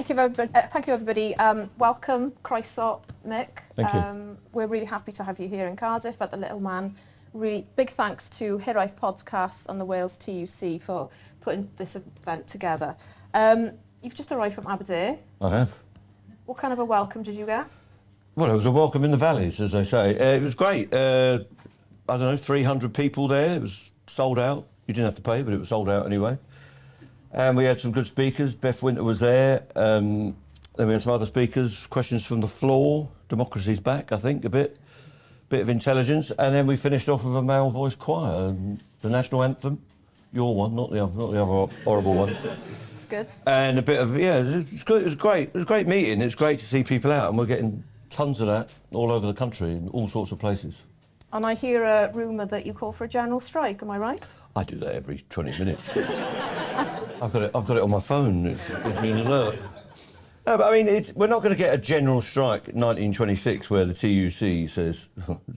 Thank you, everybody. Welcome, croeso, Mick. Thank you. We're really happy to have you here in Cardiff at the Little Man. Really big thanks to Hiraeth Podcast and the Wales TUC for putting this event together. You've just arrived from Aberdeen. I have. What kind of a welcome did you get? Well, it was a welcome in the valleys, as they say. It was great. I don't know, 300 people there. It was sold out. You didn't have to pay, but it was sold out anyway. And we had some good speakers. Beth Winter was there. Then we had some other speakers, questions from the floor. Democracy's back, I think, a bit of intelligence. And then we finished off with a male voice choir, the national anthem. Your one, not the other horrible one. It's good. And a bit of, yeah, it was good. It was great. It was a great meeting. It was great to see people out, and we're getting tons of that all over the country in all sorts of places. And I hear a rumour that you call for a general strike, am I right? I do that every 20 minutes. I've got it on my phone. It's me an alert. No, but I mean, we're not going to get a general strike in 1926 where the TUC says,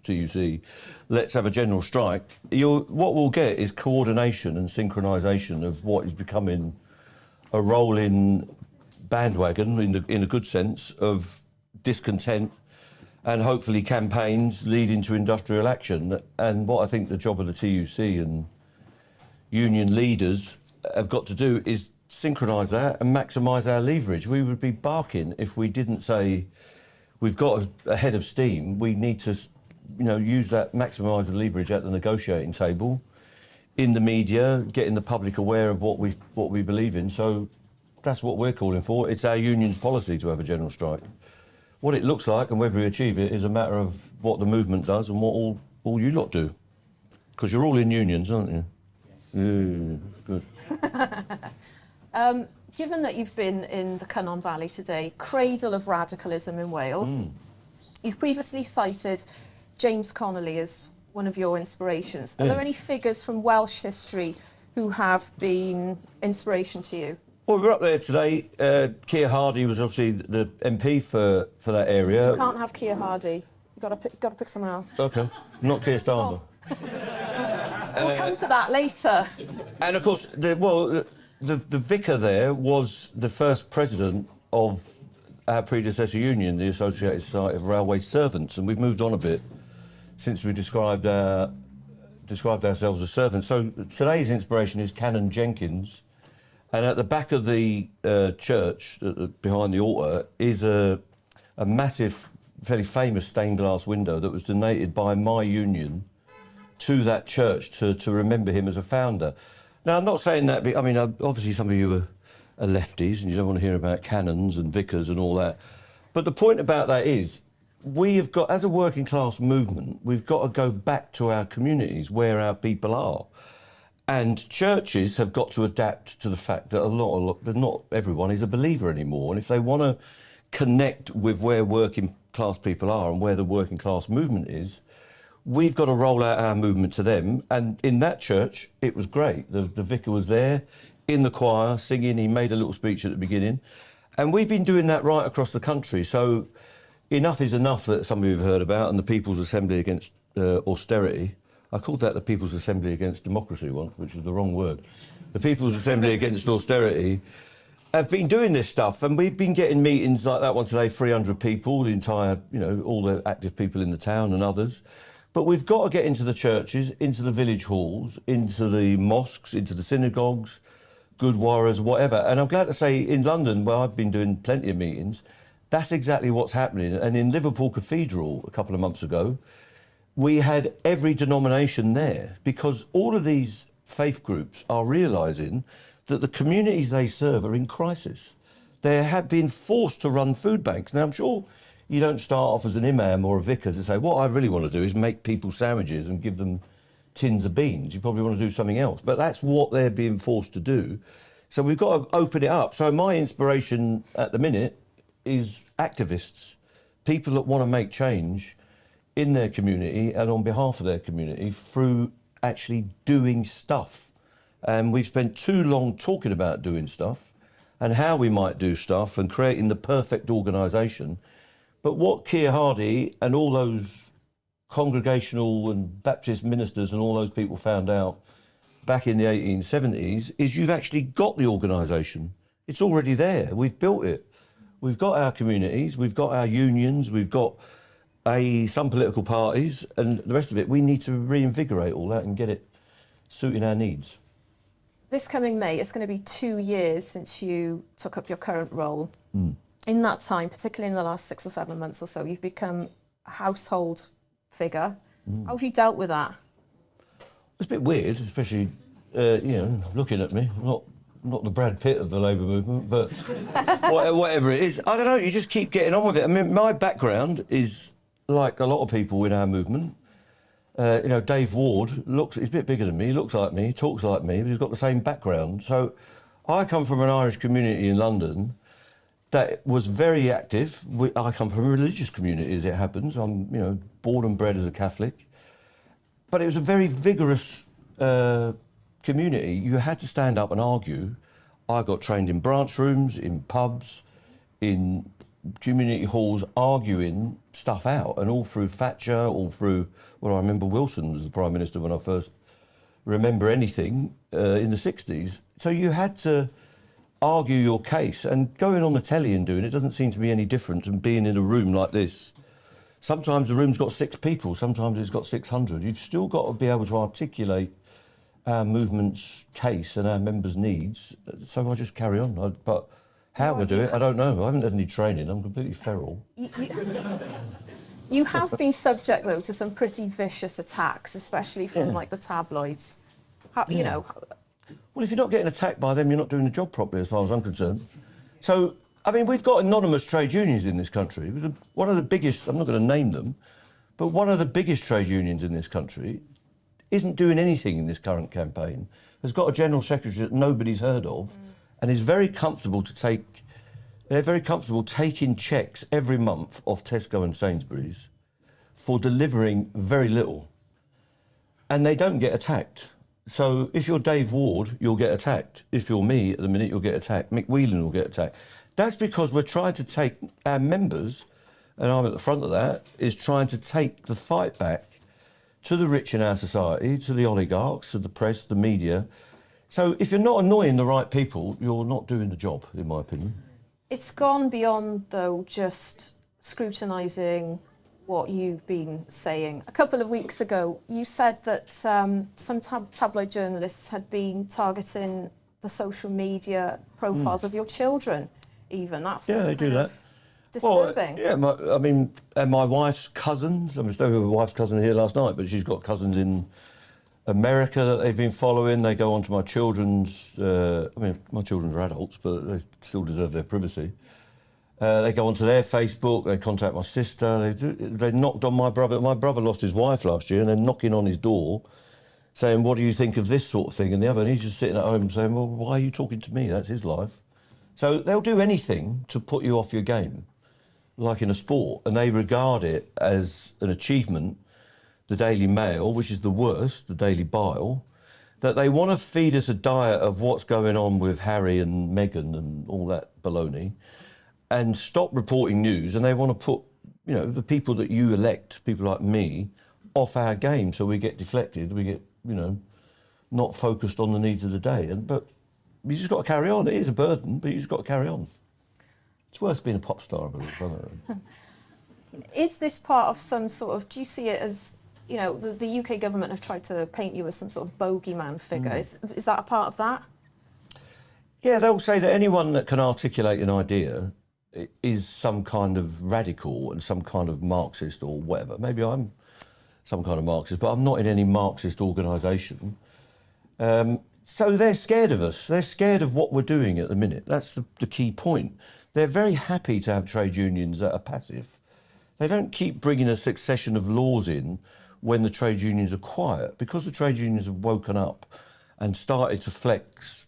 TUC, let's have a general strike. What we'll get is coordination and synchronisation of what is becoming a rolling bandwagon, in a good sense, of discontent and hopefully campaigns leading to industrial action. And what I think the job of the TUC and union leaders have got to do is synchronise that and maximise our leverage. We would be barking if we didn't say we've got a head of steam. We need to, use that, maximise the leverage at the negotiating table, in the media, getting the public aware of what we believe in. So that's what we're calling for. It's our union's policy to have a general strike. What it looks like and whether we achieve it is a matter of what the movement does and what all you lot do. Because you're all in unions, aren't you? Yes. Good. Given that you've been in the Cynon Valley today, cradle of radicalism in Wales, you've previously cited James Connolly as one of your inspirations. Are there any figures from Welsh history who have been inspiration to you? Well, we're up there today. Keir Hardie was obviously the MP for that area. You can't have Keir Hardie. You've got to pick someone else. OK. Not Keir Starmer. We'll come to that later. And, of course, the vicar there was the first president of our predecessor union, the Associated Society of Railway Servants, and we've moved on a bit since we described ourselves as servants. So today's inspiration is Canon Jenkins. And at the back of the church, behind the altar, is a massive, fairly famous stained glass window that was donated by my union to that church to remember him as a founder. Now, I'm not saying that, I mean, obviously some of you are lefties and you don't want to hear about canons and vicars and all that. But the point about that is, we have got, as a working class movement, we've got to go back to our communities where our people are. And churches have got to adapt to the fact that not everyone is a believer anymore. And if they want to connect with where working class people are and where the working class movement is, we've got to roll out our movement to them. And in that church, it was great. The vicar was there in the choir singing. He made a little speech at the beginning. And we've been doing that right across the country. So enough is enough that some of you have heard about, and the People's Assembly Against Austerity. I called that the People's Assembly Against Democracy once, which is the wrong word. The People's Assembly Against Austerity have been doing this stuff, and we've been getting meetings like that one today, 300 people, the entire, all the active people in the town and others. But we've got to get into the churches, into the village halls, into the mosques, into the synagogues, gurdwaras, whatever. And I'm glad to say in London, where I've been doing plenty of meetings, that's exactly what's happening. And in Liverpool Cathedral a couple of months ago, we had every denomination there, because all of these faith groups are realising that the communities they serve are in crisis. They have been forced to run food banks. Now, I'm sure you don't start off as an imam or a vicar to say, what I really want to do is make people sandwiches and give them tins of beans. You probably want to do something else. But that's what they're being forced to do. So we've got to open it up. So my inspiration at the minute is activists, people that want to make change in their community and on behalf of their community through actually doing stuff. And we've spent too long talking about doing stuff and how we might do stuff and creating the perfect organisation. But what Keir Hardie and all those congregational and Baptist ministers and all those people found out back in the 1870s is you've actually got the organisation. It's already there. We've built it. We've got our communities, we've got our unions, we've got some political parties, and the rest of it, we need to reinvigorate all that and get it suiting our needs. This coming May, it's going to be 2 years since you took up your current role. In that time, particularly in the last 6 or 7 months or so, you've become a household figure. How have you dealt with that? It's a bit weird, especially, looking at me. I'm not the Brad Pitt of the Labour movement, but whatever it is. I don't know, you just keep getting on with it. I mean, my background is like a lot of people in our movement. Dave Ward he's a bit bigger than me, he looks like me, he talks like me, but he's got the same background. So I come from an Irish community in London that was very active. I come from a religious community, as it happens. I'm, born and bred as a Catholic. But it was a very vigorous community. You had to stand up and argue. I got trained in branch rooms, in pubs, in community halls, arguing stuff out, and all through Thatcher, all through, I remember Wilson was the Prime Minister when I first remember anything in the 60s. So you had to argue your case, and going on the telly and doing it doesn't seem to be any different than being in a room like this. Sometimes the room's got 6 people, sometimes it's got 600. You've still got to be able to articulate our movement's case and our members' needs, so I just carry on. But how to do it, I don't know. I haven't had any training, I'm completely feral. You have been subject, though, to some pretty vicious attacks, especially from, the tabloids. Well, if you're not getting attacked by them, you're not doing the job properly, as far as I'm concerned. So, I mean, we've got anonymous trade unions in this country. One of the biggest, I'm not going to name them, but one of the biggest trade unions in this country isn't doing anything in this current campaign, has got a general secretary that nobody's heard of, and is very comfortable they're very comfortable taking checks every month off Tesco and Sainsbury's for delivering very little. And they don't get attacked. So if you're Dave Ward, you'll get attacked. If you're me, at the minute, you'll get attacked. Mick Whelan will get attacked. That's because we're trying to take our members, and I'm at the front of that, is trying to take the fight back to the rich in our society, to the oligarchs, to the press, the media. So if you're not annoying the right people, you're not doing the job, in my opinion. It's gone beyond, though, just scrutinising what you've been saying. A couple of weeks ago, you said that some tabloid journalists had been targeting the social media profiles of your children, even. That's they do that. Disturbing. Well, and my wife's cousins. I was with my wife's cousin here last night, but she's got cousins in America that they've been following. They go on to my children's. My children are adults, but they still deserve their privacy. They go onto their Facebook. They contact my sister. They knocked on my brother. My brother lost his wife last year, and they're knocking on his door, saying, "What do you think of this sort of thing?" And he's just sitting at home saying, "Well, why are you talking to me? That's his life." So they'll do anything to put you off your game, like in a sport, and they regard it as an achievement, the Daily Mail, which is the worst, the Daily Bile, that they want to feed us a diet of what's going on with Harry and Meghan and all that baloney, and stop reporting news, and they want to put, the people that you elect, people like me, off our game, so we get deflected, we get, not focused on the needs of the day. But you just got to carry on. It is a burden, but you just got to carry on. It's worse being a pop star, I believe. Is this part of some sort of, do you see it as, the UK government have tried to paint you as some sort of bogeyman figure. Is that a part of that? Yeah, they'll say that anyone that can articulate an idea is some kind of radical and some kind of Marxist or whatever. Maybe I'm some kind of Marxist, but I'm not in any Marxist organisation. So they're scared of us. They're scared of what we're doing at the minute. That's the key point. They're very happy to have trade unions that are passive. They don't keep bringing a succession of laws in when the trade unions are quiet, because the trade unions have woken up and started to flex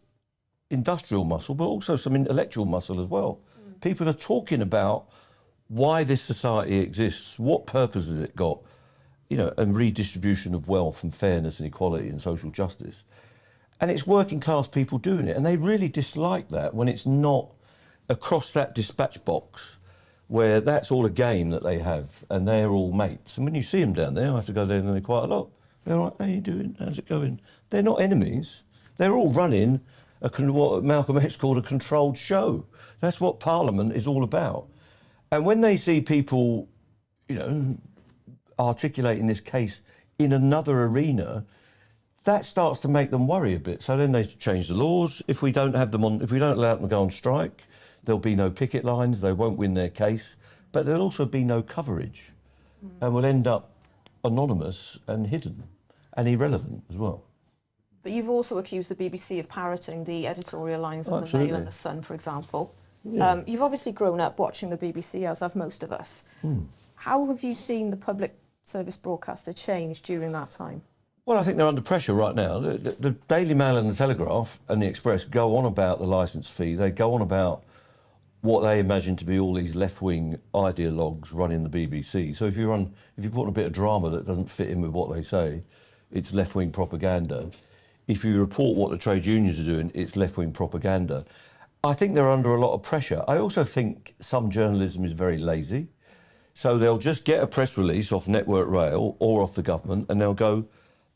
industrial muscle, but also some intellectual muscle as well. People are talking about why this society exists, what purpose has it got, and redistribution of wealth and fairness and equality and social justice. And it's working class people doing it, and they really dislike that when it's not across that dispatch box, where that's all a game that they have, and they're all mates. And when you see them down there, I have to go there quite a lot. They're like, "How you doing? How's it going?" They're not enemies. They're all running what Malcolm X called a controlled show. That's what Parliament is all about. And when they see people, articulating this case in another arena, that starts to make them worry a bit. So then they change the laws. If we don't have them on, if we don't allow them to go on strike, there'll be no picket lines. They won't win their case, but there'll also be no coverage, and we'll end up anonymous and hidden and irrelevant as well. But you've also accused the BBC of parroting the editorial lines in the Mail and the Sun, for example. Yeah. You've obviously grown up watching the BBC, as have most of us. How have you seen the public service broadcaster change during that time? Well, I think they're under pressure right now. The Daily Mail and the Telegraph and the Express go on about the licence fee. They go on about what they imagine to be all these left-wing ideologues running the BBC. So if you put on a bit of drama that doesn't fit in with what they say, it's left-wing propaganda. If you report what the trade unions are doing, it's left-wing propaganda. I think they're under a lot of pressure. I also think some journalism is very lazy. So they'll just get a press release off Network Rail or off the government and they'll go,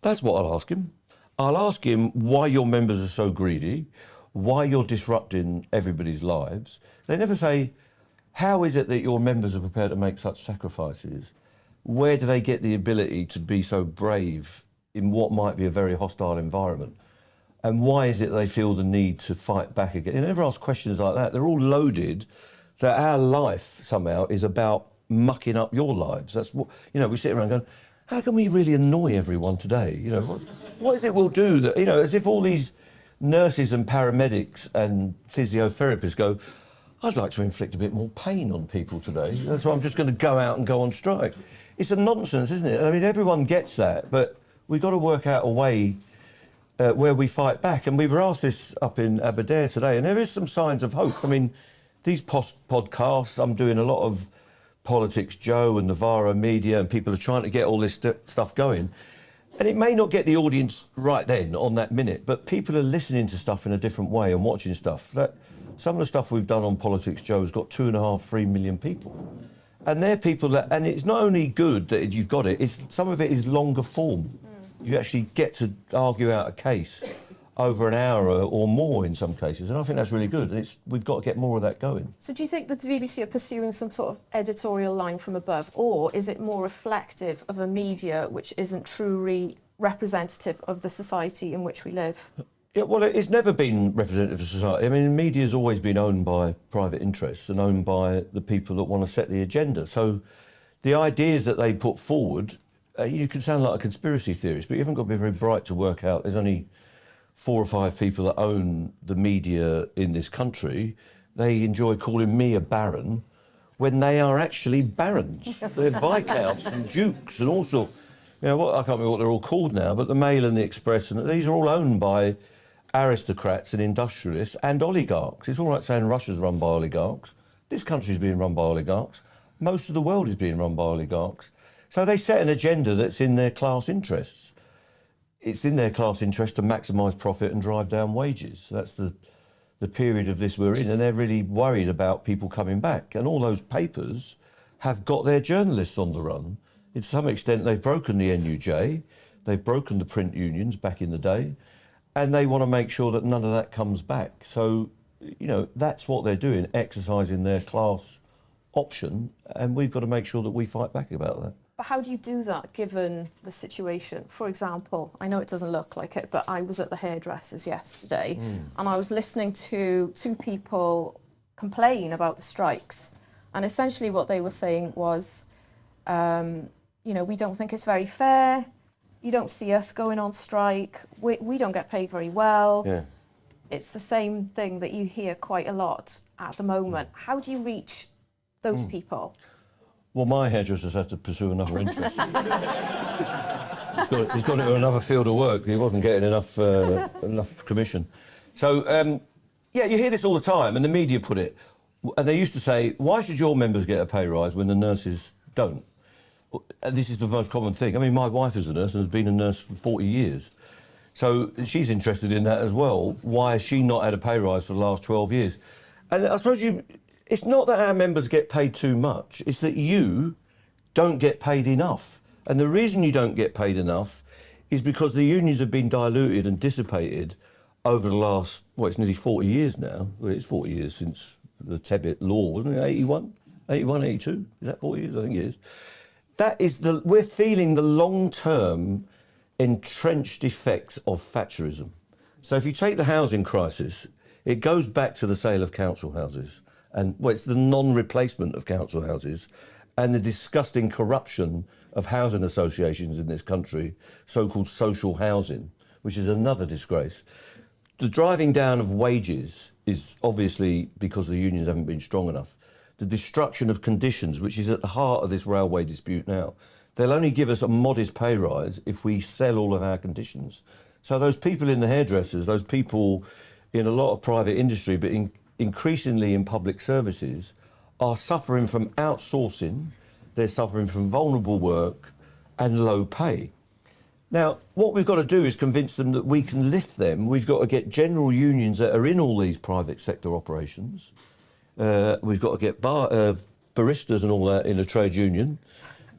that's what I'll ask him. I'll ask him why your members are so greedy, why you're disrupting everybody's lives. They never say, how is it that your members are prepared to make such sacrifices? Where do they get the ability to be so brave in what might be a very hostile environment? And why is it they feel the need to fight back again? They never ask questions like that. They're all loaded that our life somehow is about mucking up your lives. That's what, we sit around going, how can we really annoy everyone today? What is it we'll do that, as if all these nurses and paramedics and physiotherapists go, I'd like to inflict a bit more pain on people today. So I'm just going to go out and go on strike. It's a nonsense, isn't it? I mean, everyone gets that, but we've got to work out a way where we fight back. And we were asked this up in Aberdare today, and there is some signs of hope. I mean, these podcasts, I'm doing a lot of Politics Joe and Navarro Media, and people are trying to get all this stuff going. And it may not get the audience right then on that minute, but people are listening to stuff in a different way and watching stuff. Some of the stuff we've done on Politics Joe has got 2.5–3 million people. And they're people that, and it's not only good that you've got it, some of it is longer form. You actually get to argue out a case over an hour or more in some cases, and I think that's really good. And we've got to get more of that going. So do you think that the BBC are pursuing some sort of editorial line from above, or is it more reflective of a media which isn't truly representative of the society in which we live? Yeah, well, it's never been representative of society. I mean, media's always been owned by private interests and owned by the people that want to set the agenda. So the ideas that they put forward, you can sound like a conspiracy theorist, but you haven't got to be very bright to work out there's only 4 or 5 people that own the media in this country. They enjoy calling me a baron when they are actually barons. They're viscounts and dukes and all sorts. I can't remember what they're all called now, but the Mail and the Express, and these are all owned by aristocrats and industrialists and oligarchs. It's all right saying Russia's run by oligarchs. This country's being run by oligarchs. Most of the world is being run by oligarchs. So they set an agenda that's in their class interests. It's in their class interest to maximise profit and drive down wages. That's the period of this we're in, and they're really worried about people coming back. And all those papers have got their journalists on the run. To some extent, they've broken the NUJ, they've broken the print unions back in the day, and they want to make sure that none of that comes back. So, that's what they're doing, exercising their class option, and we've got to make sure that we fight back about that. But how do you do that, given the situation? For example, I know it doesn't look like it, but I was at the Hairdressers yesterday, and I was listening to 2 people complain about the strikes. And essentially what they were saying was, we don't think it's very fair. You don't see us going on strike. We don't get paid very well. Yeah. It's the same thing that you hear quite a lot at the moment. How do you reach those people? Well, my hairdressers had to pursue another interest. He's got into another field of work. He wasn't getting enough commission. So, you hear this all the time, and the media put it. And they used to say, why should your members get a pay rise when the nurses don't? And this is the most common thing. I mean, my wife is a nurse and has been a nurse for 40 years. So she's interested in that as well. Why has she not had a pay rise for the last 12 years? And I suppose it's not that our members get paid too much, it's that you don't get paid enough. And the reason you don't get paid enough is because the unions have been diluted and dissipated over the last, it's nearly 40 years now. Well, it's 40 years since the Tebbit law, wasn't it? 81, 82? Is that 40 years? I think it is. That is we're feeling the long-term entrenched effects of Thatcherism. So if you take the housing crisis, it goes back to the sale of council houses. And it's the non-replacement of council houses and the disgusting corruption of housing associations in this country, so-called social housing, which is another disgrace. The driving down of wages is obviously because the unions haven't been strong enough. The destruction of conditions, which is at the heart of this railway dispute now. They'll only give us a modest pay rise if we sell all of our conditions. So those people in the hairdressers, those people in a lot of private industry, but increasingly in public services, are suffering from outsourcing, they're suffering from vulnerable work and low pay. Now, what we've got to do is convince them that we can lift them. We've got to get general unions that are in all these private sector operations. We've got to get baristas and all that in a trade union.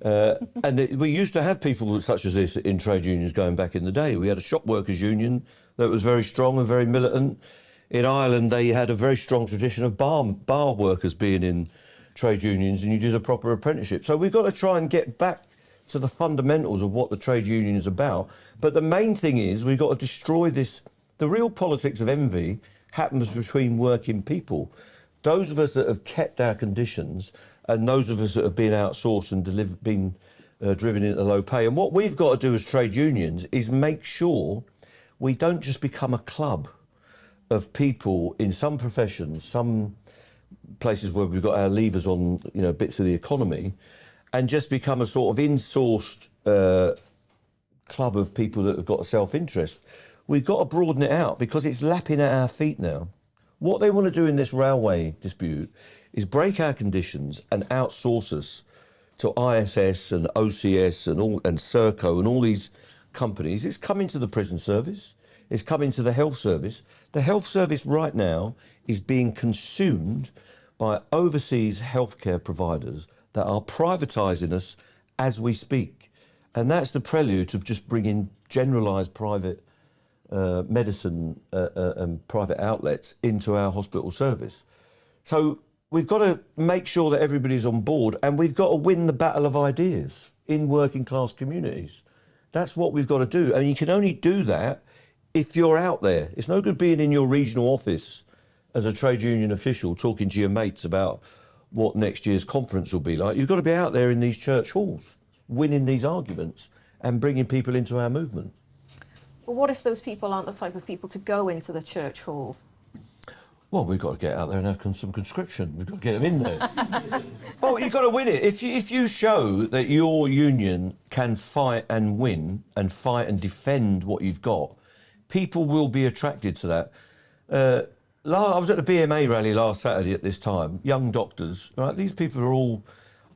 We used to have people such as this in trade unions going back in the day. We had a shop workers union that was very strong and very militant. In Ireland, they had a very strong tradition of bar workers being in trade unions, and you did a proper apprenticeship. So we've got to try and get back to the fundamentals of what the trade union is about. But the main thing is we've got to destroy this. The real politics of envy happens between working people. Those of us that have kept our conditions and those of us that have been outsourced and been driven into low pay. And what we've got to do as trade unions is make sure we don't just become a club of people in some professions, some places where we've got our levers on, bits of the economy, and just become a sort of insourced club of people that have got a self-interest. We've got to broaden it out because it's lapping at our feet now. What they want to do in this railway dispute is break our conditions and outsource us to ISS and OCS and Serco and all these companies. It's coming to the prison service. It's coming to the health service. The health service right now is being consumed by overseas healthcare providers that are privatising us as we speak. And that's the prelude to just bringing generalised private medicine and private outlets into our hospital service. So we've got to make sure that everybody's on board, and we've got to win the battle of ideas in working class communities. That's what we've got to do. And you can only do that if you're out there. It's no good being in your regional office as a trade union official talking to your mates about what next year's conference will be like. You've got to be out there in these church halls, winning these arguments and bringing people into our movement. Well, what if those people aren't the type of people to go into the church hall? Well, we've got to get out there and have some conscription. We've got to get them in there. Well, you've got to win it. If you show that your union can fight and win and fight and defend what you've got, people will be attracted to that. I was at the BMA rally last Saturday at this time. Young doctors, right? These people are all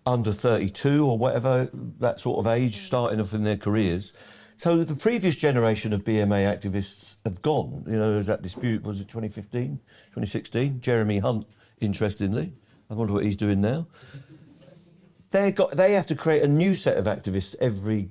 under 32 or whatever, that sort of age, starting off in their careers. So the previous generation of BMA activists have gone. There was that dispute, was it 2015, 2016? Jeremy Hunt, interestingly. I wonder what he's doing now. They have to create a new set of activists every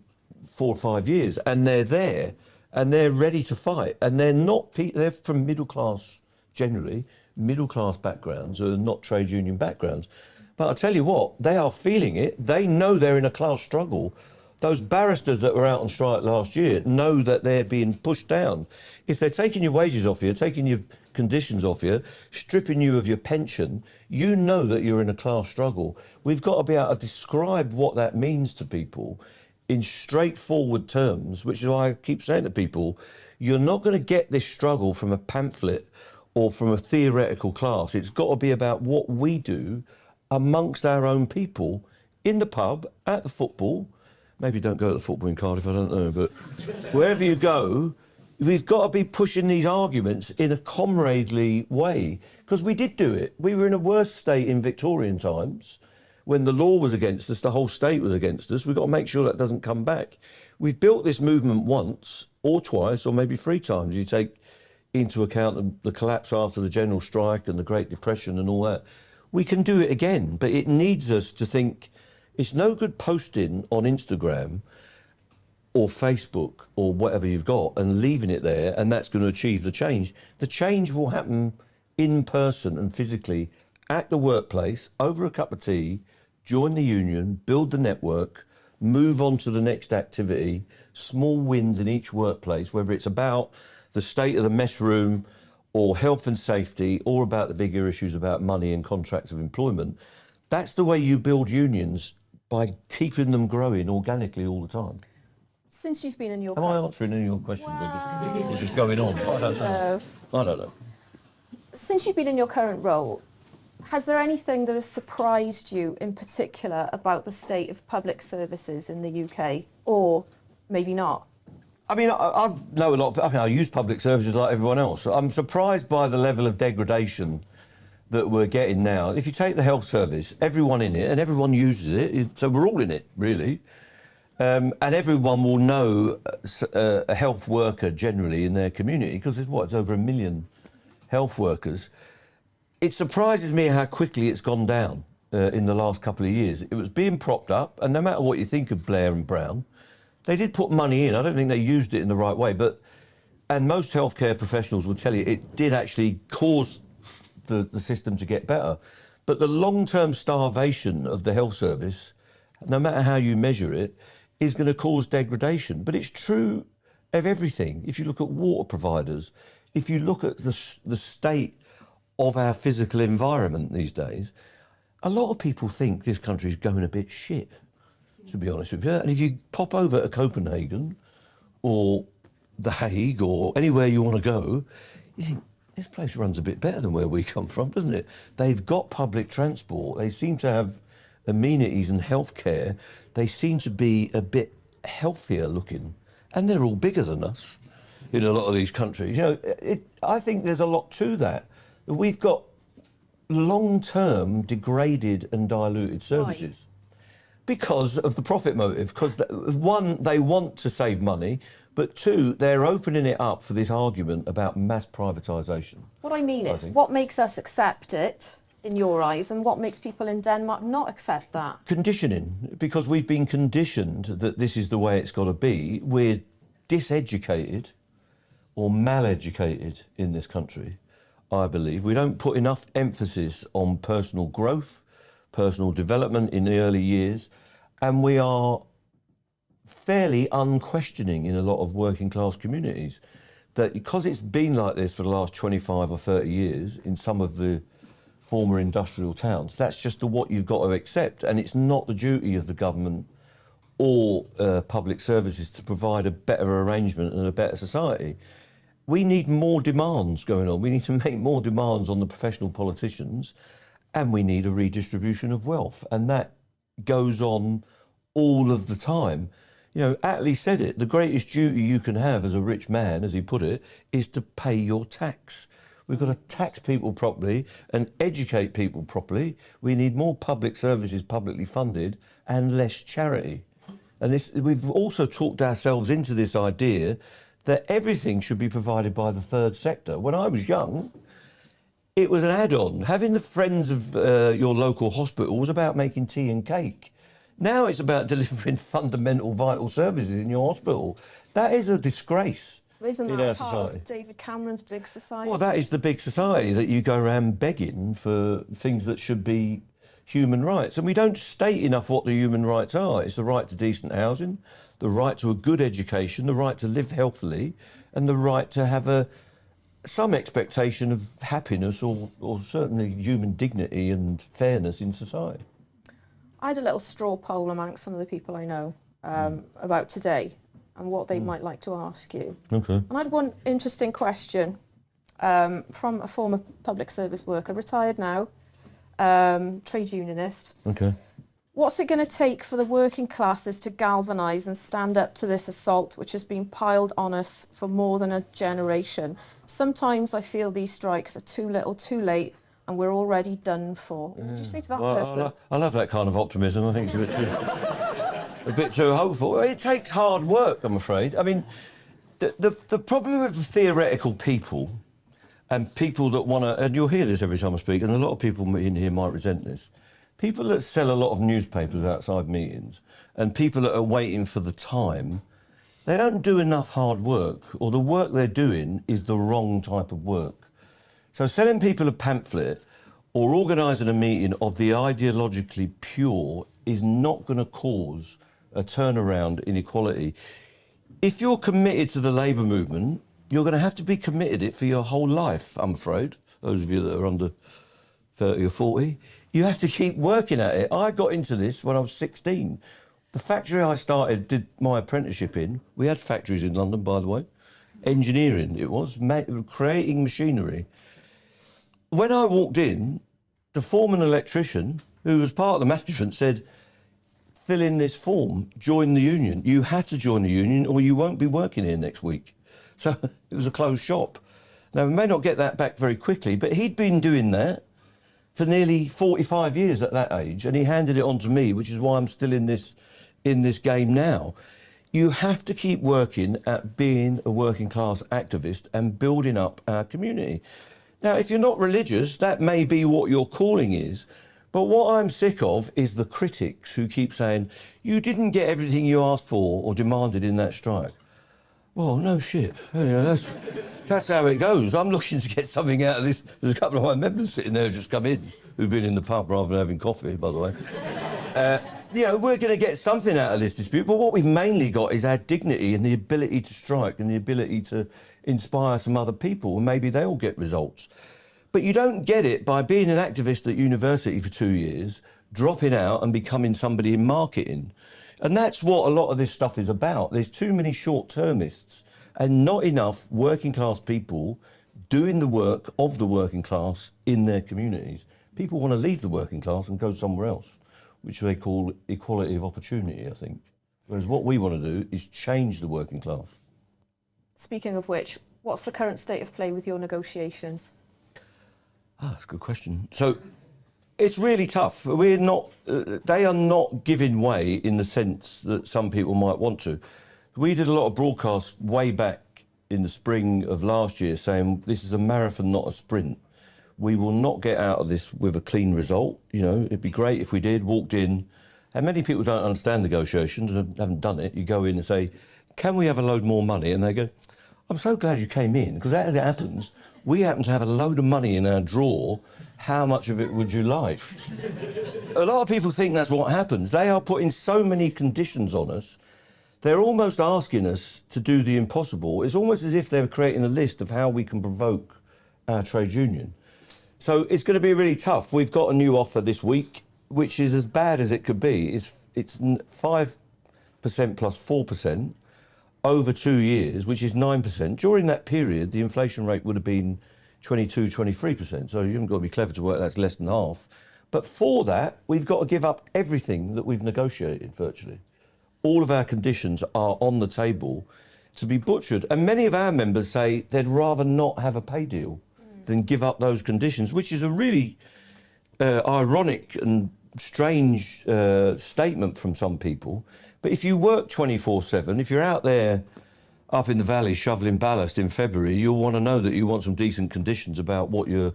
4 or 5 years, and they're there, and they're ready to fight. And they're from middle class, generally, middle class backgrounds, or not trade union backgrounds. But I'll tell you what, they are feeling it. They know they're in a class struggle. Those barristers that were out on strike last year know that they're being pushed down. If they're taking your wages off you, taking your conditions off you, stripping you of your pension, you know that you're in a class struggle. We've got to be able to describe what that means to people in straightforward terms, which is why I keep saying to people, you're not going to get this struggle from a pamphlet or from a theoretical class. It's got to be about what we do amongst our own people, in the pub, at the football. Maybe don't go to the football in Cardiff, I don't know, but wherever you go, we've got to be pushing these arguments in a comradely way, because we did do it. We were in a worse state in Victorian times. When the law was against us, the whole state was against us. We've got to make sure that doesn't come back. We've built this movement once or twice or maybe 3 times. You take into account the collapse after the general strike and the Great Depression and all that. We can do it again, but it needs us to think it's no good posting on Instagram or Facebook or whatever you've got and leaving it there, and that's going to achieve the change. The change will happen in person and physically at the workplace, over a cup of tea, join the union, build the network, move on to the next activity, small wins in each workplace, whether it's about the state of the mess room or health and safety, or about the bigger issues about money and contracts of employment. That's the way you build unions, by keeping them growing organically all the time. Since you've been in your... Am I answering any of your questions? Or just going on? I don't know. I don't know. Since you've been in your current role, has there anything that has surprised you in particular about the state of public services in the UK, or maybe not? I mean, I know a lot. I use public services like everyone else. I'm surprised by the level of degradation that we're getting now. If you take the health service, everyone in it, and everyone uses it, so we're all in it, really. And everyone will know a health worker generally in their community, because it's over 1 million health workers. It surprises me how quickly it's gone down in the last couple of years. It was being propped up, and no matter what you think of Blair and Brown, they did put money in. I don't think they used it in the right way, and most healthcare professionals will tell you it did actually cause the system to get better. But the long-term starvation of the health service, no matter how you measure it, is going to cause degradation. But it's true of everything. If you look at water providers, if you look at the state of our physical environment these days, a lot of people think this country's going a bit shit, to be honest with you. And if you pop over to Copenhagen or The Hague or anywhere you want to go, you think, this place runs a bit better than where we come from, doesn't it? They've got public transport. They seem to have amenities and healthcare. They seem to be a bit healthier looking. And they're all bigger than us in a lot of these countries. You know, I think there's a lot to that. We've got long-term degraded and diluted services. Because of the profit motive. Because, one, they want to save money, but two, they're opening it up for this argument about mass privatisation. What I mean is, what makes us accept it, in your eyes, and what makes people in Denmark not accept that? Conditioning, because we've been conditioned that this is the way it's got to be. We're diseducated or maleducated in this country, I believe. We don't put enough emphasis on personal growth, personal development in the early years, and we are fairly unquestioning in a lot of working class communities, that because it's been like this for the last 25 or 30 years in some of the former industrial towns, that's just what you've got to accept, and it's not the duty of the government or public services to provide a better arrangement and a better society. We need more demands going on. We need to make more demands on the professional politicians, and we need a redistribution of wealth, and that goes on all of the time. You know, Attlee said it, the greatest duty you can have as a rich man, as he put it, is to pay your tax. We've got to tax people properly and educate people properly. We need more public services publicly funded and less charity. And we've also talked ourselves into this idea that everything should be provided by the third sector. When I was young, it was an add-on. Having the friends of your local hospital was about making tea and cake. Now it's about delivering fundamental vital services in your hospital. That is a disgrace Isn't in that our part society. of David Cameron's big society? Well, that is the big society, that you go around begging for things that should be human rights. And we don't state enough what the human rights are. It's the right to decent housing, the right to a good education, the right to live healthily, and the right to have some expectation of happiness or certainly human dignity and fairness in society. I had a little straw poll amongst some of the people I know about today and what they might like to ask you. Okay. And I had one interesting question from a former public service worker, retired now, trade unionist. Okay. What's it going to take for the working classes to galvanise and stand up to this assault which has been piled on us for more than a generation? Sometimes I feel these strikes are too little, too late, and we're already done for. What would you say to that person? I love that kind of optimism. I think it's a bit too hopeful. It takes hard work, I'm afraid. I mean, the problem with theoretical people and people that want to, and you'll hear this every time I speak, and a lot of people in here might resent this, people that sell a lot of newspapers outside meetings and people that are waiting for the time they don't do enough hard work, or the work they're doing is the wrong type of work. So selling people a pamphlet or organising a meeting of the ideologically pure is not going to cause a turnaround in equality. If you're committed to the labour movement, you're going to have to be committed it for your whole life, I'm afraid. Those of you that are under 30 or 40, you have to keep working at it. I got into this when I was 16. The factory I did my apprenticeship in, we had factories in London, by the way, engineering it was, creating machinery. When I walked in, the foreman electrician, who was part of the management, said, fill in this form, join the union. You have to join the union or you won't be working here next week. So it was a closed shop. Now, we may not get that back very quickly, but he'd been doing that for nearly 45 years at that age, and he handed it on to me, which is why I'm still in this game now. You have to keep working at being a working class activist and building up our community. Now, if you're not religious, that may be what your calling is, but what I'm sick of is the critics who keep saying, you didn't get everything you asked for or demanded in that strike. Well, no shit. You know, that's how it goes. I'm looking to get something out of this. There's a couple of my members sitting there who just come in, who've been in the pub rather than having coffee, by the way. You know, we're going to get something out of this dispute, but what we've mainly got is our dignity and the ability to strike and the ability to inspire some other people, and maybe they'll get results. But you don't get it by being an activist at university for 2 years, dropping out and becoming somebody in marketing. And that's what a lot of this stuff is about. There's too many short-termists and not enough working-class people doing the work of the working class in their communities. People want to leave the working class and go somewhere else, which they call equality of opportunity, I think. Whereas what we want to do is change the working class. Speaking of which, what's the current state of play with your negotiations? That's a good question. So it's really tough. We're not, they are not giving way in the sense that some people might want to. We did a lot of broadcasts way back in the spring of last year saying this is a marathon, not a sprint. We will not get out of this with a clean result. You know, it'd be great if we did, walked in. And many people don't understand negotiations and haven't done it. You go in and say, can we have a load more money? And they go, I'm so glad you came in, because as it happens, we happen to have a load of money in our drawer. How much of it would you like? A lot of people think that's what happens. They are putting so many conditions on us. They're almost asking us to do the impossible. It's almost as if they're creating a list of how we can provoke our trade union. So it's going to be really tough. We've got a new offer this week, which is as bad as it could be. It's 5% plus 4%. Over 2 years, which is 9%. During that period, the inflation rate would have been 22, 23%. So you haven't got to be clever to work, that's less than half. But for that, we've got to give up everything that we've negotiated, virtually. All of our conditions are on the table to be butchered. And many of our members say they'd rather not have a pay deal than give up those conditions, which is a really ironic and strange statement from some people. But if you work 24/7, if you're out there up in the valley shoveling ballast in February, you'll want to know that you want some decent conditions about what your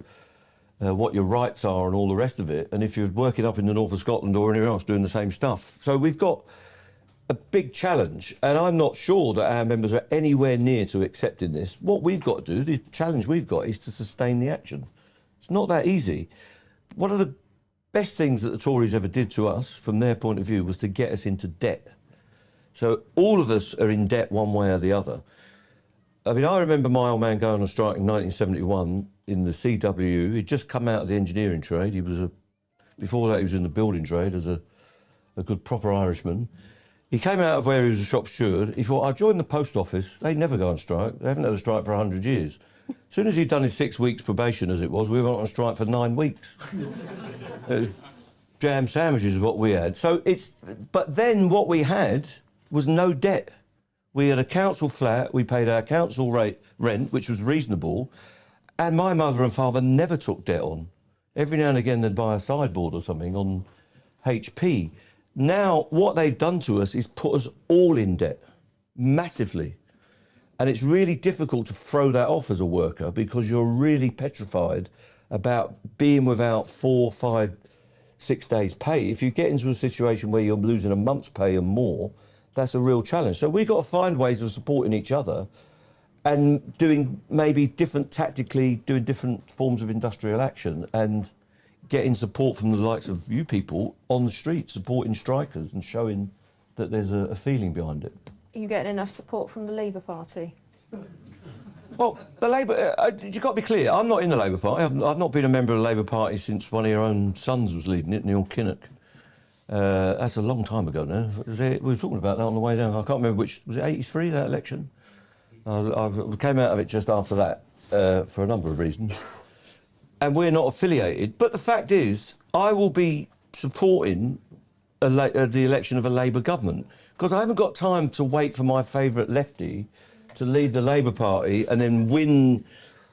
rights are and all the rest of it. And if you're working up in the north of Scotland or anywhere else doing the same stuff. So we've got a big challenge, and I'm not sure that our members are anywhere near to accepting this. What we've got to do, the challenge we've got, is to sustain the action. It's not that easy. One of the best things that the Tories ever did to us, from their point of view, was to get us into debt. So all of us are in debt one way or the other. I mean, I remember my old man going on strike in 1971 in the CWU. He'd just come out of the engineering trade. Before that, he was in the building trade as a good proper Irishman. He came out of where he was a shop steward. He thought, I'll join the post office. They never go on strike. They haven't had a strike for 100 years. As soon as he'd done his 6 weeks probation, as it was, we went on strike for 9 weeks. Jam sandwiches is what we had. But then what we had was no debt. We had a council flat, we paid our council rent, which was reasonable, and my mother and father never took debt on. Every now and again they'd buy a sideboard or something on HP. Now, what they've done to us is put us all in debt, massively. And it's really difficult to throw that off as a worker because you're really petrified about being without 4, 5, 6 days' pay. If you get into a situation where you're losing a month's pay and more, That's a real challenge. So we've got to find ways of supporting each other and doing maybe doing different forms of industrial action and getting support from the likes of you people on the street, supporting strikers and showing that there's a feeling behind it. Are you getting enough support from the Labour Party? Well, the Labour, you've got to be clear, I'm not in the Labour Party. I've not been a member of the Labour Party since one of your own sons was leading it, Neil Kinnock. That's a long time ago now. We were talking about that on the way down. I can't remember which, was it 83, that election? I came out of it just after that for a number of reasons. And we're not affiliated. But the fact is, I will be supporting the election of a Labour government because I haven't got time to wait for my favourite lefty to lead the Labour Party and then win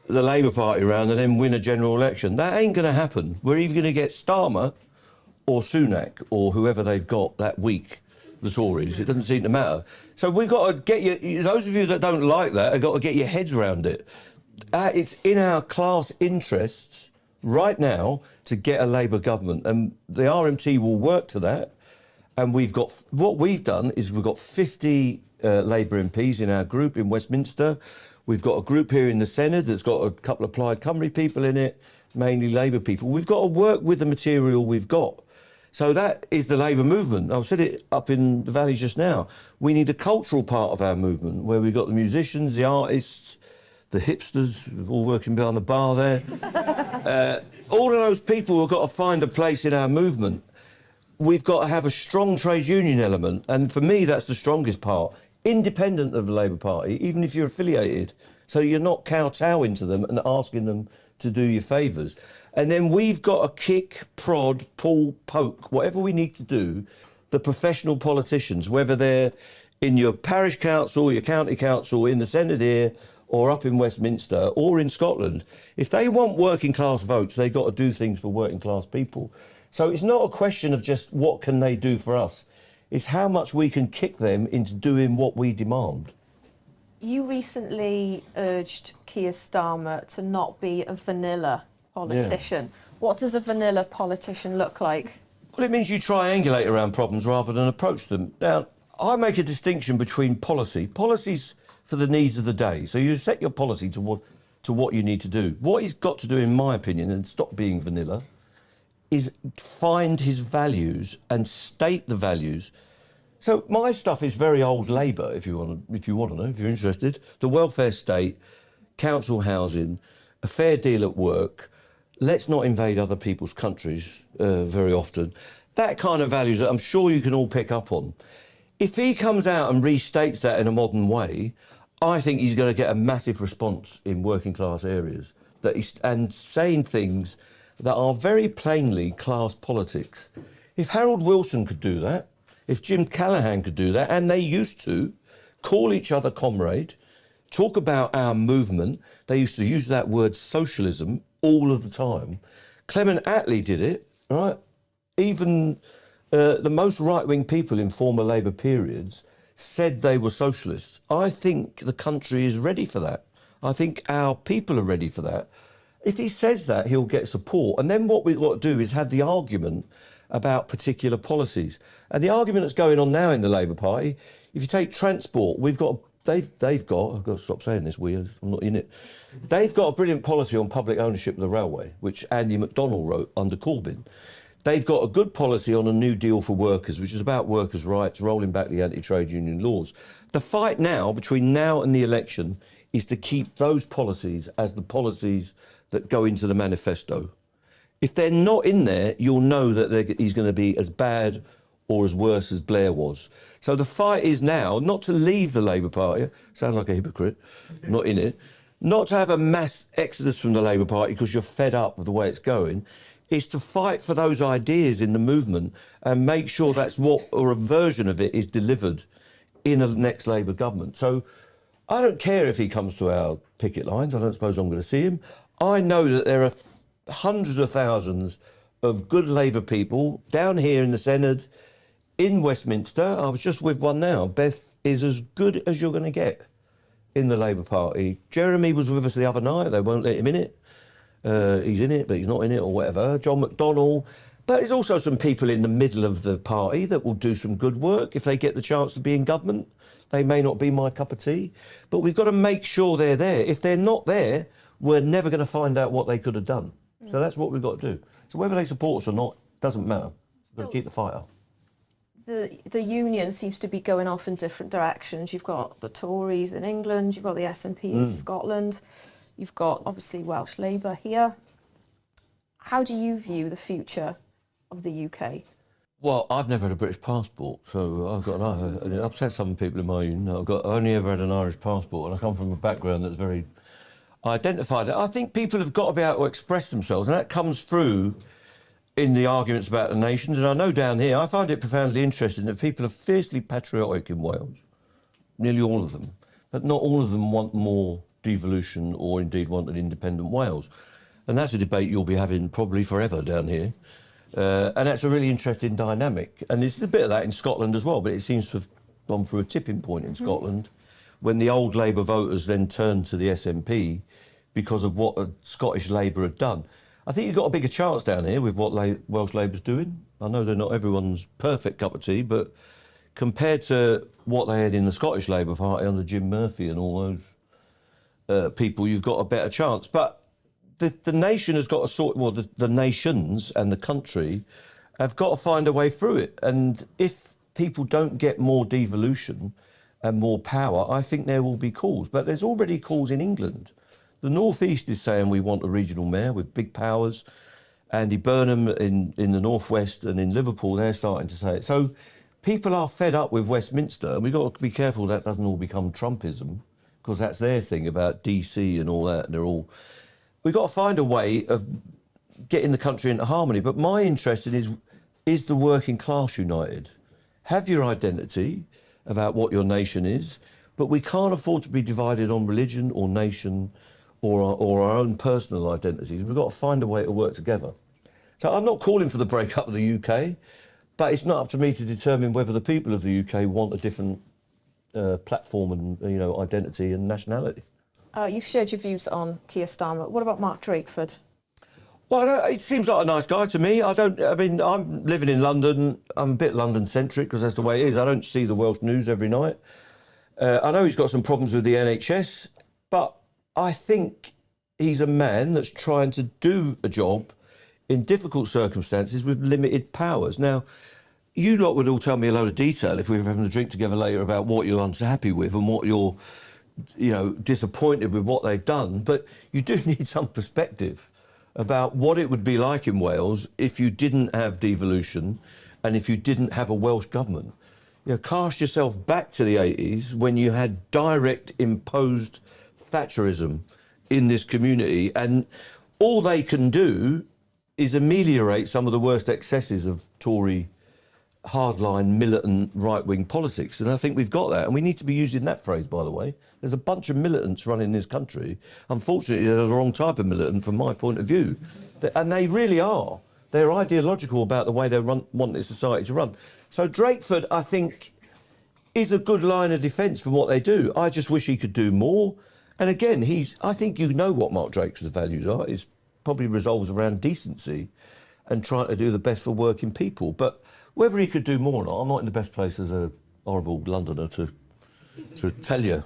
the Labour Party round and then win a general election. That ain't going to happen. We're either going to get Starmer or Sunak or whoever they've got that week, the Tories. It doesn't seem to matter. So we've got to get you, those of you that don't like that, have got to get your heads around it. It's in our class interests right now to get a Labour government, and the RMT will work to that. And what we've done is we've got 50 Labour MPs in our group in Westminster. We've got a group here in the Senate that's got a couple of Plaid Cymru people in it, mainly Labour people. We've got to work with the material we've got. So that is the Labour movement. I've said it up in the Valley just now. We need a cultural part of our movement where we've got the musicians, the artists, the hipsters, all working behind the bar there. All of those people have got to find a place in our movement. We've got to have a strong trade union element, and for me, that's the strongest part, independent of the Labour Party, even if you're affiliated. So you're not kowtowing to them and asking them to do you favours. And then we've got to kick, prod, pull, poke, whatever we need to do, the professional politicians, whether they're in your parish council, your county council, in the Senate here, or up in Westminster, or in Scotland. If they want working class votes, they've got to do things for working class people. So it's not a question of just what can they do for us. It's how much we can kick them into doing what we demand. You recently urged Keir Starmer to not be a vanilla politician. Yeah. What does a vanilla politician look like? Well, it means you triangulate around problems rather than approach them. Now, I make a distinction between policies for the needs of the day. So you set your policy to what you need to do. What he's got to do, in my opinion, and stop being vanilla, is find his values and state the values. So my stuff is very old Labour, if you want to know, if you're interested. The welfare state, council housing, a fair deal at work. Let's not invade other people's countries very often. That kind of values that I'm sure you can all pick up on. If he comes out and restates that in a modern way, I think he's going to get a massive response in working class areas and saying things that are very plainly class politics. If Harold Wilson could do that, if Jim Callaghan could do that, and they used to call each other comrade, talk about our movement, they used to use that word socialism all of the time. Clement Attlee did it, right? Even the most right-wing people in former Labour periods said they were socialists. I think the country is ready for that. I think our people are ready for that. If he says that, he'll get support. And then what we've got to do is have the argument about particular policies. And the argument that's going on now in the Labour Party, if you take transport, they've got, I've got to stop saying this, I'm not in it. They've got a brilliant policy on public ownership of the railway, which Andy McDonnell wrote under Corbyn. They've got a good policy on a new deal for workers, which is about workers' rights, rolling back the anti-trade union laws. The fight now, between now and the election, is to keep those policies as the policies that go into the manifesto. If they're not in there, you'll know that he's going to be as bad or as worse as Blair was. So the fight is now not to leave the Labour Party, sound like a hypocrite, not in it, not to have a mass exodus from the Labour Party because you're fed up with the way it's going. Is to fight for those ideas in the movement and make sure that's what, or a version of it, is delivered in a next Labour government. So I don't care if he comes to our picket lines. I don't suppose I'm going to see him. I know that there are hundreds of thousands of good Labour people down here in the Senate, in Westminster. I was just with one now. Beth is as good as you're going to get in the Labour Party. Jeremy was with us the other night. They won't let him in it. He's in it, but he's not in it, or whatever. John McDonnell. But there's also some people in the middle of the party that will do some good work if they get the chance to be in government. They may not be my cup of tea, but we've got to make sure they're there. If they're not there, we're never going to find out what they could have done. So that's what we've got to do. So whether they support us or not, doesn't matter. We've got to keep the fight up. The union seems to be going off in different directions. You've got the Tories in England, you've got the SNP in Scotland, you've got obviously Welsh Labour here. How do you view the future of the UK? Well, I've never had a British passport, so I've got it upsets some people in my union. I've only ever had an Irish passport, and I come from a background that's very identified. I think people have got to be able to express themselves, and that comes through in the arguments about the nations. And I know down here, I find it profoundly interesting that people are fiercely patriotic in Wales, nearly all of them, but not all of them want more devolution or indeed want an independent Wales. And that's a debate you'll be having probably forever down here. And that's a really interesting dynamic. And there's a bit of that in Scotland as well, but it seems to have gone through a tipping point in Scotland when the old Labour voters then turned to the SNP because of what Scottish Labour had done. I think you've got a bigger chance down here with what Welsh Labour's doing. I know they're not everyone's perfect cup of tea, but compared to what they had in the Scottish Labour Party under Jim Murphy and all those people, you've got a better chance. But the nation has got to the nations and the country have got to find a way through it. And if people don't get more devolution and more power, I think there will be calls. But there's already calls in England. The North East is saying we want a regional mayor with big powers. Andy Burnham in the North West and in Liverpool, they're starting to say it. So people are fed up with Westminster, and we've got to be careful that doesn't all become Trumpism, because that's their thing about DC and all that. We've got to find a way of getting the country into harmony. But my interest is the working class united? Have your identity about what your nation is, but we can't afford to be divided on religion or nation or our own personal identities. We've got to find a way to work together. So I'm not calling for the breakup of the UK, but it's not up to me to determine whether the people of the UK want a different platform and identity and nationality. You've shared your views on Keir Starmer. What about Mark Drakeford? Well, it seems like a nice guy to me. I'm living in London. I'm a bit London-centric because that's the way it is. I don't see the Welsh news every night. I know he's got some problems with the NHS, but I think he's a man that's trying to do a job in difficult circumstances with limited powers. Now, you lot would all tell me a load of detail if we were having a drink together later about what you're unhappy with and what you're, disappointed with what they've done. But you do need some perspective about what it would be like in Wales if you didn't have devolution and if you didn't have a Welsh government. Cast yourself back to the 80s when you had direct imposed Thatcherism in this community, and all they can do is ameliorate some of the worst excesses of Tory hardline, militant, right-wing politics. And I think we've got that, and we need to be using that phrase, by the way. There's a bunch of militants running this country. Unfortunately, they're the wrong type of militant from my point of view. And they really are. They're ideological about the way they want this society to run. So Drakeford, I think, is a good line of defence from what they do. I just wish he could do more. And again, I think you know what Mark Drakeford's values are. It probably resolves around decency and trying to do the best for working people. But whether he could do more or not, I'm not in the best place as a horrible Londoner to tell you,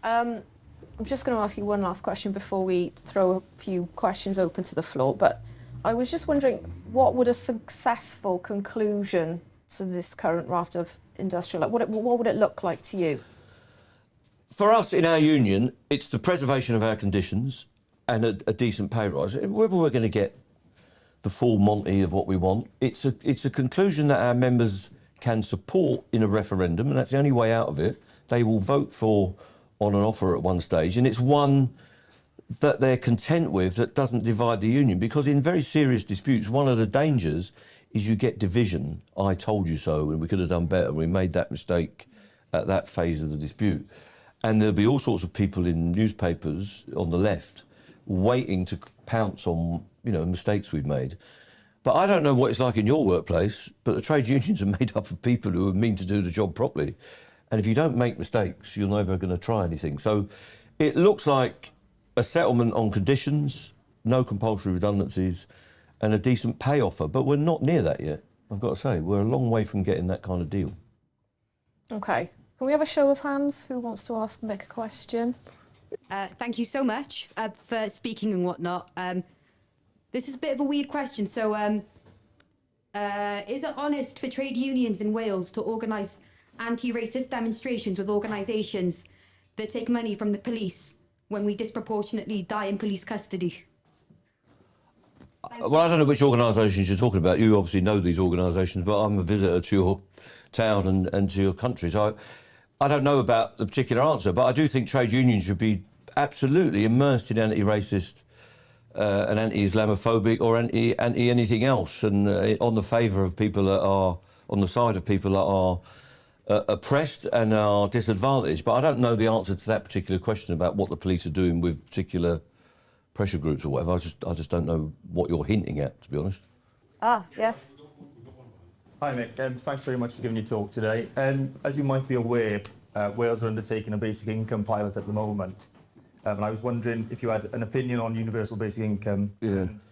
I'm just going to ask you one last question before we throw a few questions open to the floor. But I was just wondering, what would a successful conclusion to this current raft of industrial, what would it look like to you? For us in our union, it's the preservation of our conditions and a decent pay rise. Whether we're going to get the full Monty of what we want, it's a conclusion that our members can support in a referendum, and that's the only way out of it. They will vote on an offer at one stage, and it's one that they're content with that doesn't divide the union, because in very serious disputes, one of the dangers is you get division. I told you so, and we could have done better. We made that mistake at that phase of the dispute. And there'll be all sorts of people in newspapers on the left waiting to pounce on, mistakes we've made. But I don't know what it's like in your workplace, but the trade unions are made up of people who mean to do the job properly. And if you don't make mistakes, you're never going to try anything. So it looks like a settlement on conditions, no compulsory redundancies, and a decent pay offer, but we're not near that yet. I've got to say, we're a long way from getting that kind of deal. Okay. Can we have a show of hands? Who wants to ask Mick a question? Thank you so much for speaking and whatnot. This is a bit of a weird question. So, is it honest for trade unions in Wales to organise anti-racist demonstrations with organisations that take money from the police when we disproportionately die in police custody? Well, I don't know which organisations you're talking about. You obviously know these organisations, but I'm a visitor to your town and to your country. So I don't know about the particular answer, but I do think trade unions should be absolutely immersed in anti-racist and anti-Islamophobic or anti-anything else, and on the favour of people that are, on the side of people that are oppressed and are disadvantaged. But I don't know the answer to that particular question about what the police are doing with particular pressure groups or whatever. I just don't know what you're hinting at, to be honest. Ah, yes. Hi Mick, thanks very much for giving your talk today. As you might be aware, Wales are undertaking a basic income pilot at the moment. And I was wondering if you had an opinion on universal basic income, and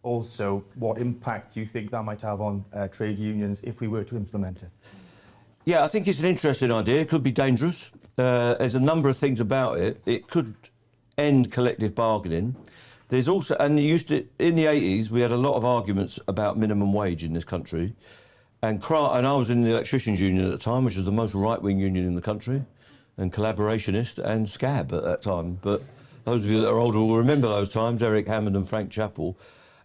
also what impact do you think that might have on trade unions if we were to implement it? Yeah, I think it's an interesting idea. It could be dangerous. There's a number of things about it. It could end collective bargaining. There's also, and in the 80s, we had a lot of arguments about minimum wage in this country. And I was in the electricians union at the time, which was the most right-wing union in the country, and collaborationist and scab at that time. But those of you that are older will remember those times, Eric Hammond and Frank Chappell.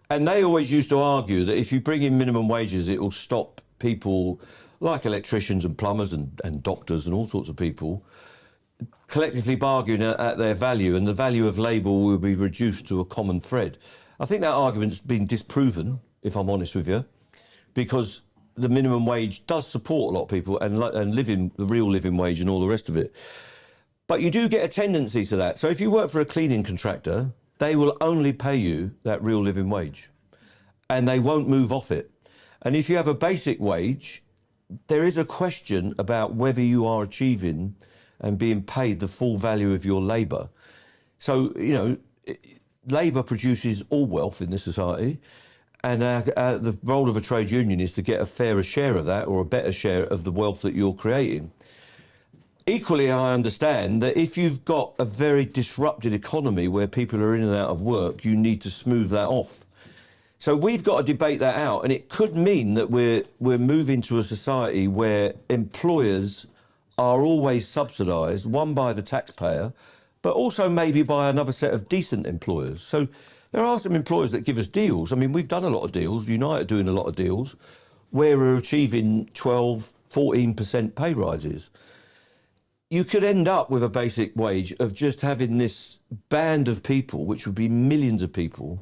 And they always used to argue that if you bring in minimum wages, it will stop people like electricians and plumbers and doctors and all sorts of people collectively bargain at their value, and the value of labour will be reduced to a common thread. I think that argument's been disproven, if I'm honest with you, because the minimum wage does support a lot of people and the real living wage and all the rest of it. But you do get a tendency to that. So if you work for a cleaning contractor, they will only pay you that real living wage and they won't move off it. And if you have a basic wage, there is a question about whether you are achieving and being paid the full value of your labour. So, you know, labour produces all wealth in this society, and the role of a trade union is to get a fairer share of that, or a better share of the wealth that you're creating. Equally, I understand that if you've got a very disrupted economy where people are in and out of work, you need to smooth that off. So we've got to debate that out, and it could mean that we're moving to a society where employers are always subsidised, one by the taxpayer, but also maybe by another set of decent employers. So there are some employers that give us deals. I mean, we've done a lot of deals, Unite are doing a lot of deals, where we're achieving 12, 14% pay rises. You could end up with a basic wage of just having this band of people, which would be millions of people,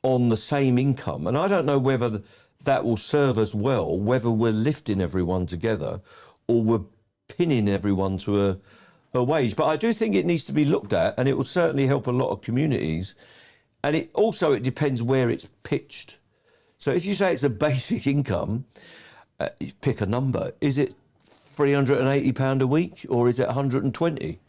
on the same income. And I don't know whether that will serve us well, whether we're lifting everyone together or we're pinning everyone to a wage. But I do think it needs to be looked at, and it will certainly help a lot of communities. And it depends where it's pitched. So if you say it's a basic income, pick a number. Is it £380 a week, or is it 120?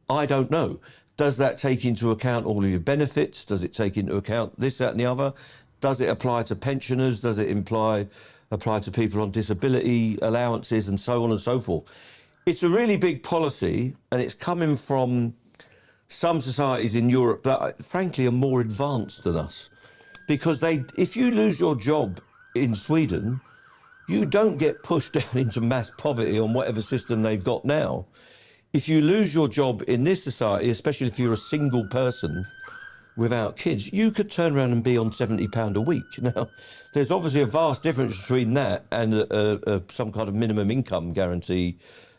I don't know. Does that take into account all of your benefits? Does it take into account this, that and the other? Does it apply to pensioners? Does it apply to people on disability allowances and so on and so forth? It's a really big policy, and it's coming from some societies in Europe that, frankly, are more advanced than us. Because if you lose your job in Sweden, you don't get pushed down into mass poverty on whatever system they've got now. If you lose your job in this society, especially if you're a single person without kids, you could turn around and be on £70 a week. Now, there's obviously a vast difference between that and some kind of minimum income guarantee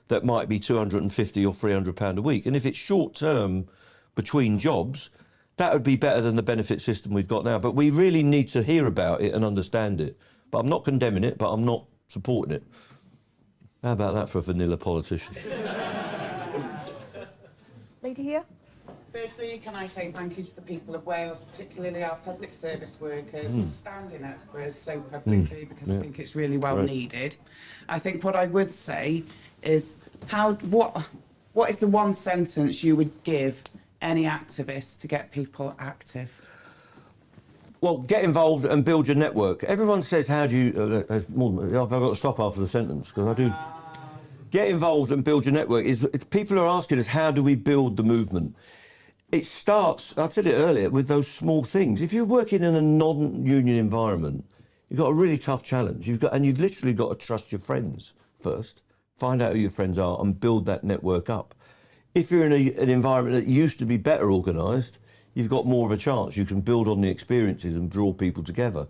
that might be £250 or £300 a week. And if it's short term between jobs, that would be better than the benefit system we've got now. But we really need to hear about it and understand it. But I'm not condemning it, but I'm not supporting it. How about that for a vanilla politician? Lady here. Firstly, can I say thank you to the people of Wales, particularly our public service workers, for standing up for us so publicly, because I think it's really well needed. I think what I would say is what is the one sentence you would give any activist to get people active? Well, get involved and build your network. Everyone says, how do you... I've got to stop after the sentence, because I do... Get involved and build your network. People are asking us, how do we build the movement? It starts, I said it earlier, with those small things. If you're working in a non-union environment, you've got a really tough challenge. You've literally got to trust your friends first, find out who your friends are and build that network up. If you're in an environment that used to be better organised, you've got more of a chance. You can build on the experiences and draw people together.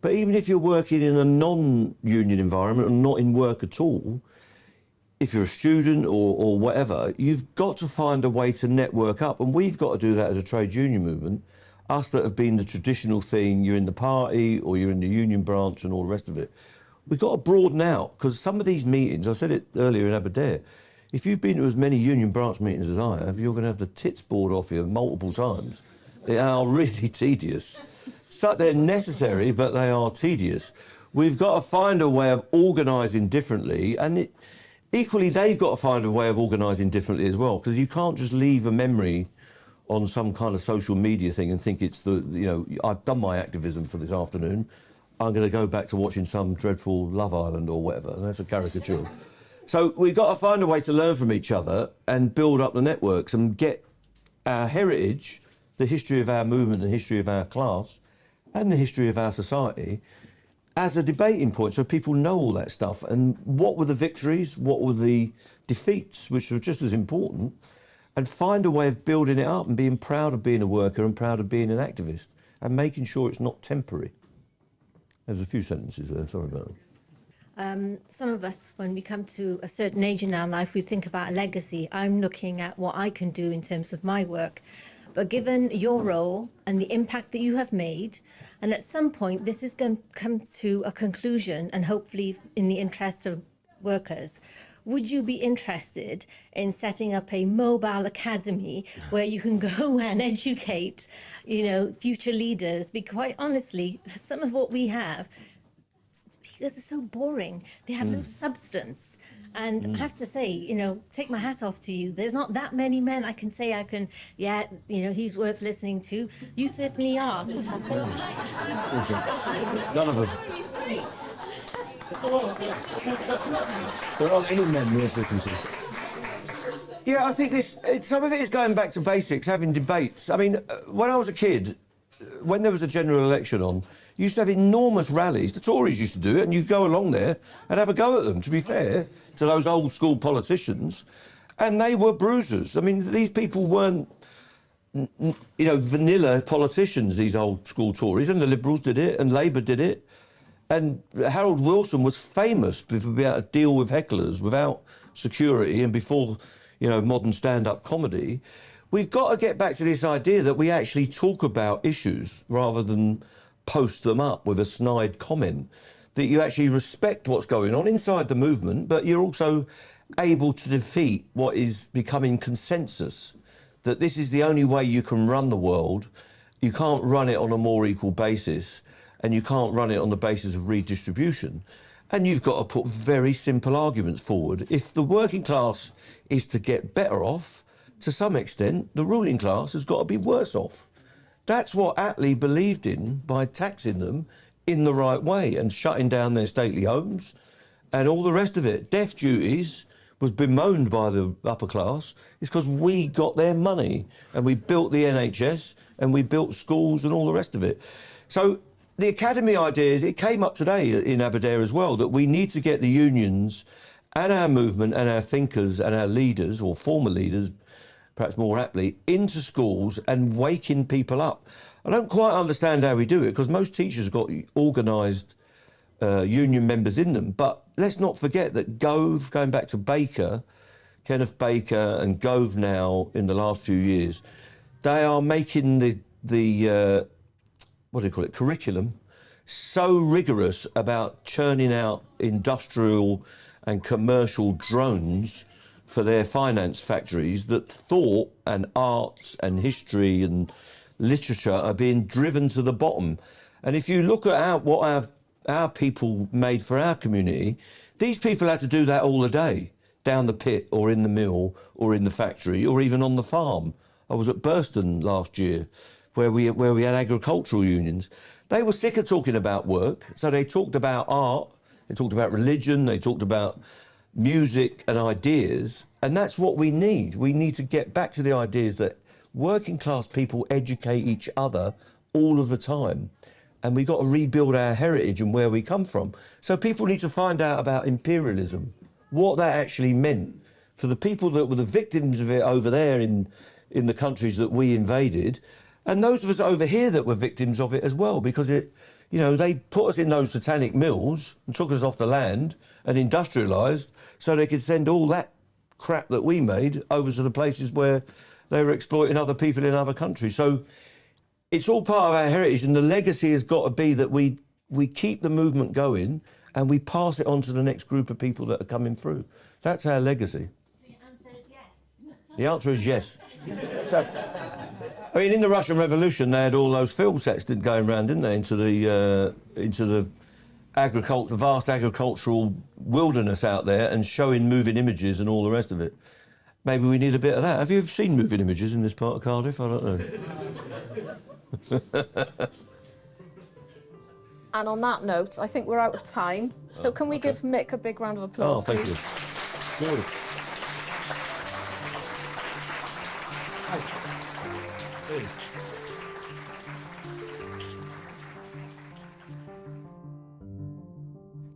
But even if you're working in a non-union environment and not in work at all, if you're a student or whatever, you've got to find a way to network up. And we've got to do that as a trade union movement. Us that have been the traditional thing, you're in the party or you're in the union branch and all the rest of it. We've got to broaden out, because some of these meetings, I said it earlier in Aberdare, if you've been to as many union branch meetings as I have, you're going to have the tits bored off you multiple times. They are really tedious. So they're necessary, but they are tedious. We've got to find a way of organising differently, and equally they've got to find a way of organising differently as well, because you can't just leave a memory on some kind of social media thing and think it's I've done my activism for this afternoon, I'm going to go back to watching some dreadful Love Island or whatever. That's a caricature. So we've got to find a way to learn from each other and build up the networks and get our heritage, the history of our movement, the history of our class, and the history of our society as a debating point, so people know all that stuff. And what were the victories, what were the defeats, which were just as important, and find a way of building it up and being proud of being a worker and proud of being an activist and making sure it's not temporary. There's a few sentences there, sorry about that. Some of us, when we come to a certain age in our life, we think about a legacy. I'm looking at what I can do in terms of my work. But given your role and the impact that you have made, and at some point this is going to come to a conclusion, and hopefully in the interest of workers, would you be interested in setting up a mobile academy where you can go and educate, future leaders? Because quite honestly, some of what we have, speakers are so boring. They have no substance. And I have to say, take my hat off to you. There's not that many men I can say he's worth listening to. You certainly are. None of them. There aren't any men worth listening to. Yeah, I think some of it is going back to basics, having debates. I mean, when I was a kid, when there was a general election on, you used to have enormous rallies. The Tories used to do it, and you'd go along there and have a go at them, to be fair, to those old-school politicians. And they were bruisers. I mean, these people weren't, vanilla politicians, these old-school Tories, and the Liberals did it, and Labour did it. And Harold Wilson was famous for being able to deal with hecklers without security and before, modern stand-up comedy. We've got to get back to this idea that we actually talk about issues rather than post them up with a snide comment, that you actually respect what's going on inside the movement, but you're also able to defeat what is becoming consensus, that this is the only way you can run the world. You can't run it on a more equal basis, and you can't run it on the basis of redistribution. And you've got to put very simple arguments forward. If the working class is to get better off, to some extent, the ruling class has got to be worse off. That's what Attlee believed in by taxing them in the right way and shutting down their stately homes and all the rest of it. Death duties was bemoaned by the upper class. It's because we got their money and we built the NHS and we built schools and all the rest of it. So the academy ideas, it came up today in Aberdare as well, that we need to get the unions and our movement and our thinkers and our leaders, or former leaders, perhaps more aptly, into schools and waking people up. I don't quite understand how we do it, because most teachers have got organised union members in them. But let's not forget that Gove, going back to Baker, Kenneth Baker and Gove now in the last few years, they are making the curriculum so rigorous about churning out industrial and commercial drones for their finance factories, that thought and arts and history and literature are being driven to the bottom. And if you look at what our people made for our community, these people had to do that all the day, down the pit or in the mill or in the factory or even on the farm. I was at Burston last year where we had agricultural unions. They were sick of talking about work, so they talked about art, they talked about religion, they talked about music and ideas, and that's what we need. We need to get back to the ideas that working class people educate each other all of the time, and we've got to rebuild our heritage and where we come from. So people need to find out about imperialism, what that actually meant for the people that were the victims of it over there in the countries that we invaded, and those of us over here that were victims of it as well, because it, you know, they put us in those satanic mills and took us off the land and industrialised so they could send all that crap that we made over to the places where they were exploiting other people in other countries. So it's all part of our heritage, and the legacy has got to be that we keep the movement going and we pass it on to the next group of people that are coming through. That's our legacy. So your answer is yes? The answer is yes. So, I mean, in the Russian Revolution, they had all those film sets going around, didn't they, into the vast agricultural wilderness out there and showing moving images and all the rest of it. Maybe we need a bit of that. Have you ever seen moving images in this part of Cardiff? I don't know. And on that note, I think we're out of time. So can we give Mick a big round of applause, Thank please? you. Good.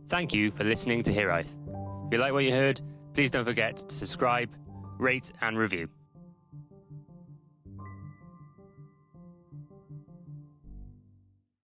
Thank you for listening to Hiraeth. If you like what you heard, please don't forget to subscribe, rate and review.